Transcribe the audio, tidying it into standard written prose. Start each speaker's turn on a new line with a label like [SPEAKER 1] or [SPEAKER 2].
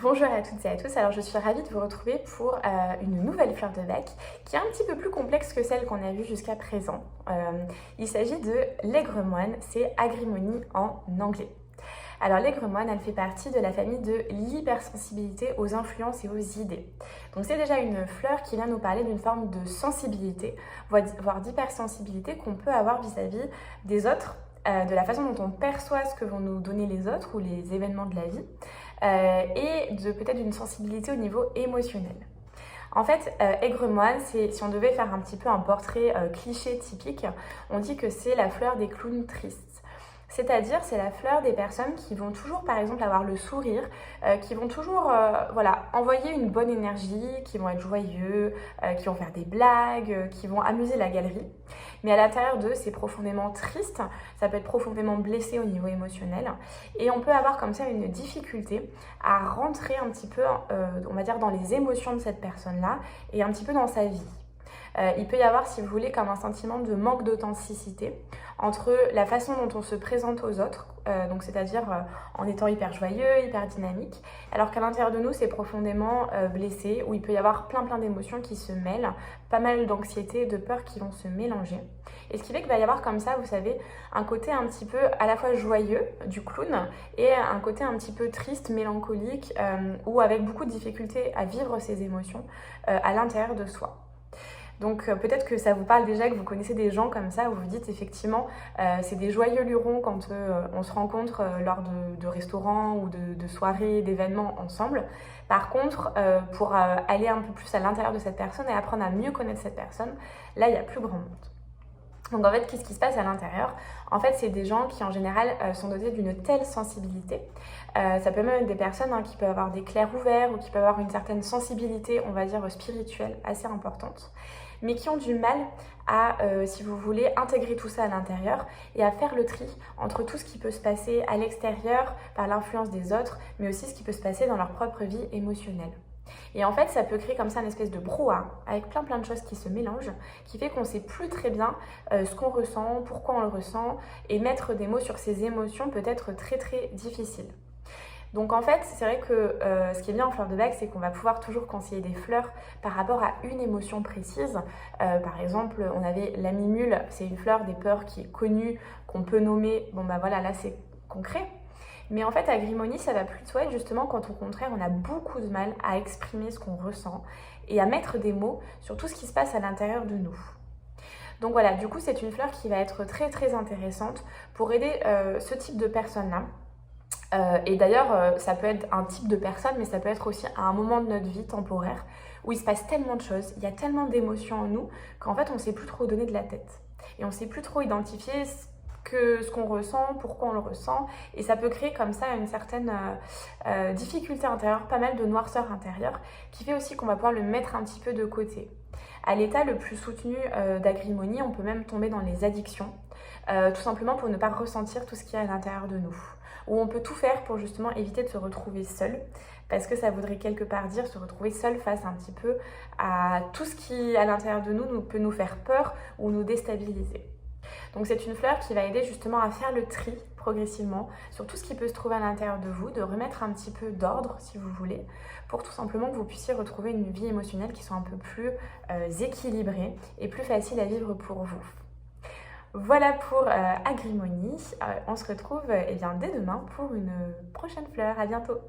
[SPEAKER 1] Bonjour à toutes et à tous, alors je suis ravie de vous retrouver pour une nouvelle fleur de bac qui est un petit peu plus complexe que celle qu'on a vue jusqu'à présent. Il s'agit de l'aigremoine, c'est Agrimony en anglais. Alors l'aigremoine, elle fait partie de la famille de l'hypersensibilité aux influences et aux idées. Donc c'est déjà une fleur qui vient nous parler d'une forme de sensibilité, voire d'hypersensibilité qu'on peut avoir vis-à-vis des autres, de la façon dont on perçoit ce que vont nous donner les autres ou les événements de la vie, et de peut-être une sensibilité au niveau émotionnel. En fait, aigremoine, si on devait faire un petit peu un portrait cliché typique, on dit que c'est la fleur des clowns tristes. C'est-à-dire, c'est la fleur des personnes qui vont toujours, par exemple, avoir le sourire, qui vont toujours envoyer une bonne énergie, qui vont être joyeux, qui vont faire des blagues, qui vont amuser la galerie. Mais à l'intérieur d'eux, c'est profondément triste, ça peut être profondément blessé au niveau émotionnel. Et on peut avoir comme ça une difficulté à rentrer un petit peu, on va dire, dans les émotions de cette personne-là et un petit peu dans sa vie. Il peut y avoir, si vous voulez, comme un sentiment de manque d'authenticité entre la façon dont on se présente aux autres, donc c'est-à-dire en étant hyper joyeux, hyper dynamique, alors qu'à l'intérieur de nous, c'est profondément blessé, où il peut y avoir plein d'émotions qui se mêlent, pas mal d'anxiété et de peur qui vont se mélanger. Et ce qui fait qu'il va y avoir comme ça, vous savez, un côté un petit peu à la fois joyeux du clown et un côté un petit peu triste, mélancolique, ou avec beaucoup de difficultés à vivre ses émotions à l'intérieur de soi. Donc peut-être que ça vous parle déjà, que vous connaissez des gens comme ça, où vous dites effectivement c'est des joyeux lurons quand on se rencontre lors de restaurants ou de soirées, d'événements ensemble. Par contre, pour aller un peu plus à l'intérieur de cette personne et apprendre à mieux connaître cette personne, là il n'y a plus grand monde. Donc en fait, qu'est-ce qui se passe à l'intérieur? En fait, c'est des gens qui en général sont dotés d'une telle sensibilité. Ça peut même être des personnes qui peuvent avoir des clairs ouverts ou qui peuvent avoir une certaine sensibilité, on va dire, spirituelle assez importante, mais qui ont du mal à, si vous voulez, intégrer tout ça à l'intérieur et à faire le tri entre tout ce qui peut se passer à l'extérieur par l'influence des autres, mais aussi ce qui peut se passer dans leur propre vie émotionnelle. Et en fait, ça peut créer comme ça une espèce de brouhaha avec plein de choses qui se mélangent, qui fait qu'on ne sait plus très bien ce qu'on ressent, pourquoi on le ressent, et mettre des mots sur ses émotions peut être très difficile. Donc en fait, c'est vrai que ce qui est bien en fleur de bac, c'est qu'on va pouvoir toujours conseiller des fleurs par rapport à une émotion précise. Par exemple, on avait la mimule, c'est une fleur des peurs qui est connue, qu'on peut nommer, bon bah voilà, là c'est concret. Mais en fait, Agrimony, ça va plutôt être justement quand au contraire, on a beaucoup de mal à exprimer ce qu'on ressent et à mettre des mots sur tout ce qui se passe à l'intérieur de nous. Donc voilà, du coup, c'est une fleur qui va être très intéressante pour aider ce type de personnes-là. Et d'ailleurs, ça peut être un type de personne, mais ça peut être aussi à un moment de notre vie temporaire où il se passe tellement de choses, il y a tellement d'émotions en nous qu'en fait, on ne sait plus trop donner de la tête. Et on ne sait plus trop identifier ce qu'on ressent, pourquoi on le ressent, et ça peut créer comme ça une certaine difficulté intérieure, pas mal de noirceur intérieure, qui fait aussi qu'on va pouvoir le mettre un petit peu de côté. À l'état le plus soutenu d'Agrimony, on peut même tomber dans les addictions, tout simplement pour ne pas ressentir tout ce qu'il y a à l'intérieur de nous. Où on peut tout faire pour justement éviter de se retrouver seul, parce que ça voudrait quelque part dire se retrouver seul face un petit peu à tout ce qui à l'intérieur de nous peut nous faire peur ou nous déstabiliser. Donc c'est une fleur qui va aider justement à faire le tri progressivement sur tout ce qui peut se trouver à l'intérieur de vous, de remettre un petit peu d'ordre si vous voulez, pour tout simplement que vous puissiez retrouver une vie émotionnelle qui soit un peu plus équilibrée et plus facile à vivre pour vous. Voilà pour Agrimony. On se retrouve dès demain pour une prochaine fleur. À bientôt.